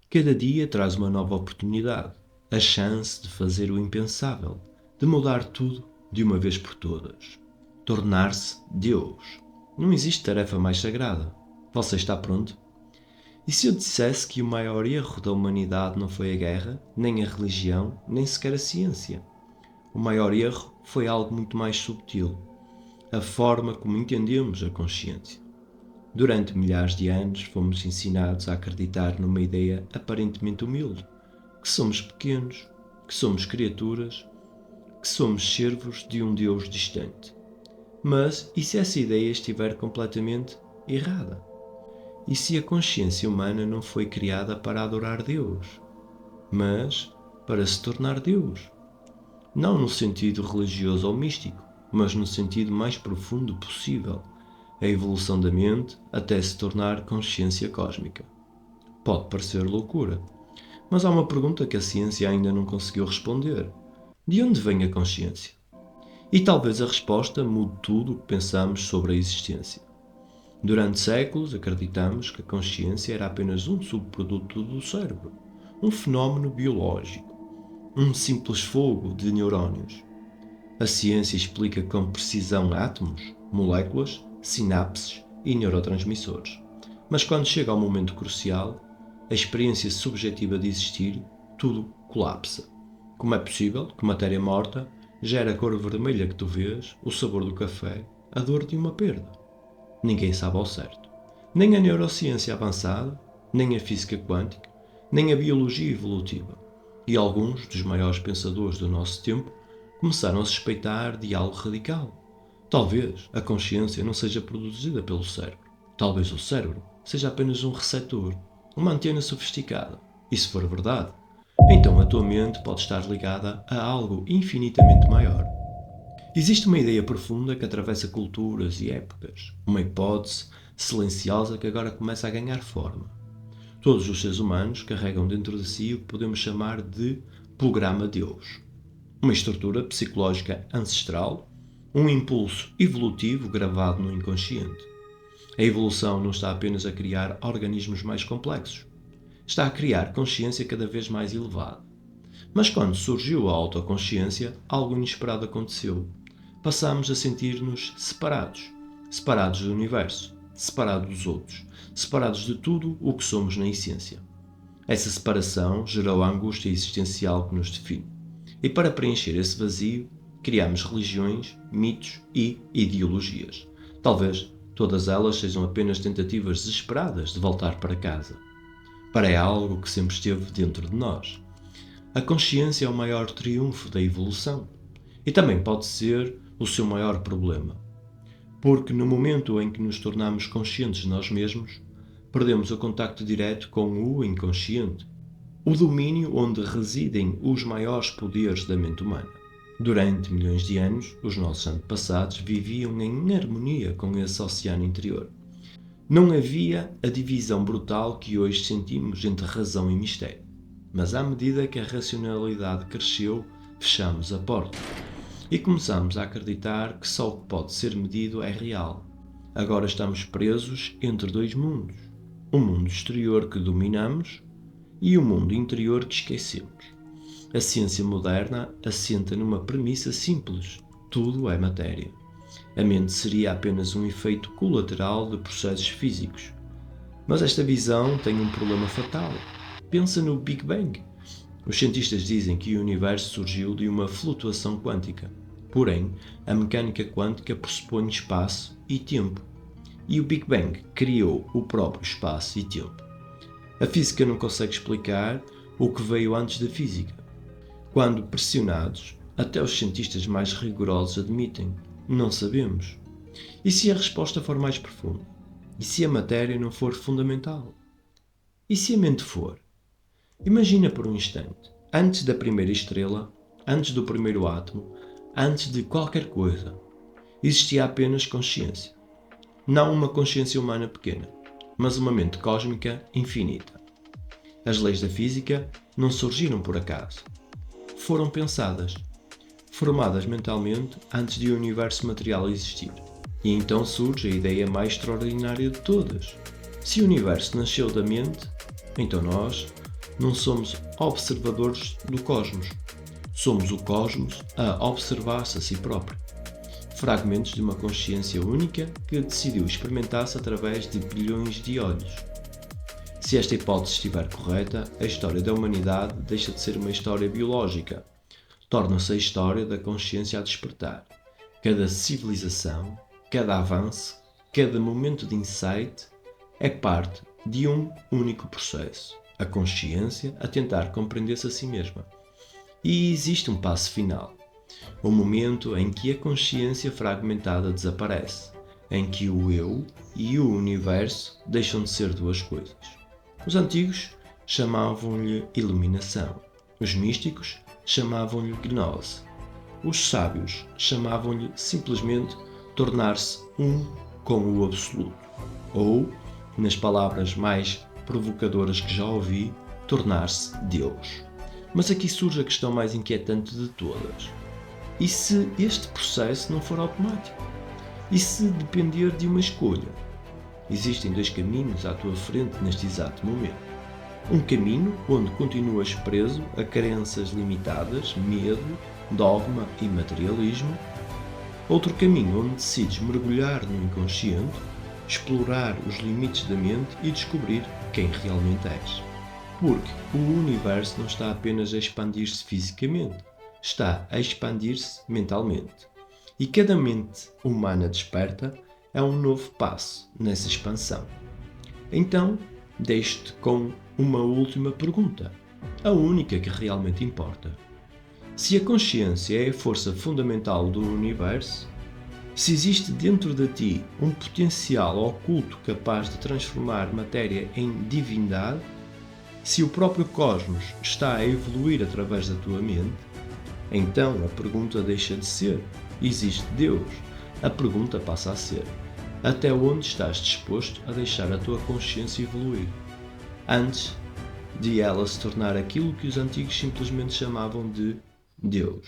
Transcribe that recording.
Cada dia traz uma nova oportunidade, a chance de fazer o impensável, de mudar tudo de uma vez por todas. Tornar-se Deus. Não existe tarefa mais sagrada. Você está pronto? E se eu dissesse que o maior erro da humanidade não foi a guerra, nem a religião, nem sequer a ciência? O maior erro foi algo muito mais subtil: a forma como entendemos a consciência. Durante milhares de anos fomos ensinados a acreditar numa ideia aparentemente humilde, que somos pequenos, que somos criaturas, que somos servos de um Deus distante. Mas e se essa ideia estiver completamente errada? E se a consciência humana não foi criada para adorar Deus, mas para se tornar Deus? Não no sentido religioso ou místico, mas no sentido mais profundo possível, a evolução da mente até se tornar consciência cósmica. Pode parecer loucura, mas há uma pergunta que a ciência ainda não conseguiu responder. De onde vem a consciência? E talvez a resposta mude tudo o que pensamos sobre a existência. Durante séculos acreditamos que a consciência era apenas um subproduto do cérebro, um fenómeno biológico, um simples fogo de neurónios. A ciência explica com precisão átomos, moléculas, sinapses e neurotransmissores. Mas quando chega ao momento crucial, a experiência subjetiva de existir, tudo colapsa. Como é possível que matéria morta gere a cor vermelha que tu vês, o sabor do café, a dor de uma perda? Ninguém sabe ao certo. Nem a neurociência avançada, nem a física quântica, nem a biologia evolutiva. E alguns dos maiores pensadores do nosso tempo começaram a suspeitar de algo radical. Talvez a consciência não seja produzida pelo cérebro. Talvez o cérebro seja apenas um receptor, uma antena sofisticada. E se for verdade, então a tua mente pode estar ligada a algo infinitamente maior. Existe uma ideia profunda que atravessa culturas e épocas, uma hipótese silenciosa que agora começa a ganhar forma. Todos os seres humanos carregam dentro de si o que podemos chamar de programa Deus. Uma estrutura psicológica ancestral, um impulso evolutivo gravado no inconsciente. A evolução não está apenas a criar organismos mais complexos, está a criar consciência cada vez mais elevada. Mas quando surgiu a autoconsciência, algo inesperado aconteceu. Passamos a sentir-nos separados, separados do universo, separados dos outros, separados de tudo o que somos na essência. Essa separação gerou a angústia existencial que nos define. E para preencher esse vazio, criamos religiões, mitos e ideologias. Talvez todas elas sejam apenas tentativas desesperadas de voltar para casa. Para algo que sempre esteve dentro de nós. A consciência é o maior triunfo da evolução e também pode ser o seu maior problema. Porque no momento em que nos tornamos conscientes de nós mesmos, perdemos o contacto direto com o inconsciente, o domínio onde residem os maiores poderes da mente humana. Durante milhões de anos, os nossos antepassados viviam em harmonia com esse oceano interior. Não havia a divisão brutal que hoje sentimos entre razão e mistério. Mas à medida que a racionalidade cresceu, fechamos a porta. E começamos a acreditar que só o que pode ser medido é real. Agora estamos presos entre dois mundos. O mundo exterior que dominamos e o mundo interior que esquecemos. A ciência moderna assenta numa premissa simples: tudo é matéria. A mente seria apenas um efeito colateral de processos físicos. Mas esta visão tem um problema fatal. Pensa no Big Bang. Os cientistas dizem que o universo surgiu de uma flutuação quântica. Porém, a mecânica quântica pressupõe espaço e tempo. E o Big Bang criou o próprio espaço e tempo. A física não consegue explicar o que veio antes da física. Quando pressionados, até os cientistas mais rigorosos admitem: não sabemos. E se a resposta for mais profunda? E se a matéria não for fundamental? E se a mente for? Imagina por um instante, antes da primeira estrela, antes do primeiro átomo, antes de qualquer coisa, existia apenas consciência. Não uma consciência humana pequena, mas uma mente cósmica infinita. As leis da física não surgiram por acaso. Foram pensadas, formadas mentalmente antes de o universo material existir. E então surge a ideia mais extraordinária de todas. Se o universo nasceu da mente, então nós Não somos observadores do cosmos. Somos o cosmos a observar-se a si próprio. Fragmentos de uma consciência única que decidiu experimentar-se através de bilhões de olhos. Se esta hipótese estiver correta, a história da humanidade deixa de ser uma história biológica. Torna-se a história da consciência a despertar. Cada civilização, cada avanço, cada momento de insight é parte de um único processo. A consciência a tentar compreender-se a si mesma. E existe um passo final. O momento em que a consciência fragmentada desaparece, em que o eu e o universo deixam de ser duas coisas. Os antigos chamavam-lhe iluminação, os místicos chamavam-lhe gnose, os sábios chamavam-lhe simplesmente tornar-se um com o absoluto, ou, nas palavras mais provocadoras que já ouvi, tornar-se Deus. Mas aqui surge a questão mais inquietante de todas. E se este processo não for automático? E se depender de uma escolha? Existem dois caminhos à tua frente neste exato momento. Um caminho onde continuas preso a crenças limitadas, medo, dogma e materialismo. Outro caminho onde decides mergulhar no inconsciente, explorar os limites da mente e descobrir quem realmente és. Porque o universo não está apenas a expandir-se fisicamente, está a expandir-se mentalmente. E cada mente humana desperta é um novo passo nessa expansão. Então, deixo-te com uma última pergunta, a única que realmente importa. Se a consciência é a força fundamental do universo, se existe dentro de ti um potencial oculto capaz de transformar matéria em divindade, se o próprio cosmos está a evoluir através da tua mente, então a pergunta deixa de ser: existe Deus? A pergunta passa a ser: até onde estás disposto a deixar a tua consciência evoluir? Antes de ela se tornar aquilo que os antigos simplesmente chamavam de Deus.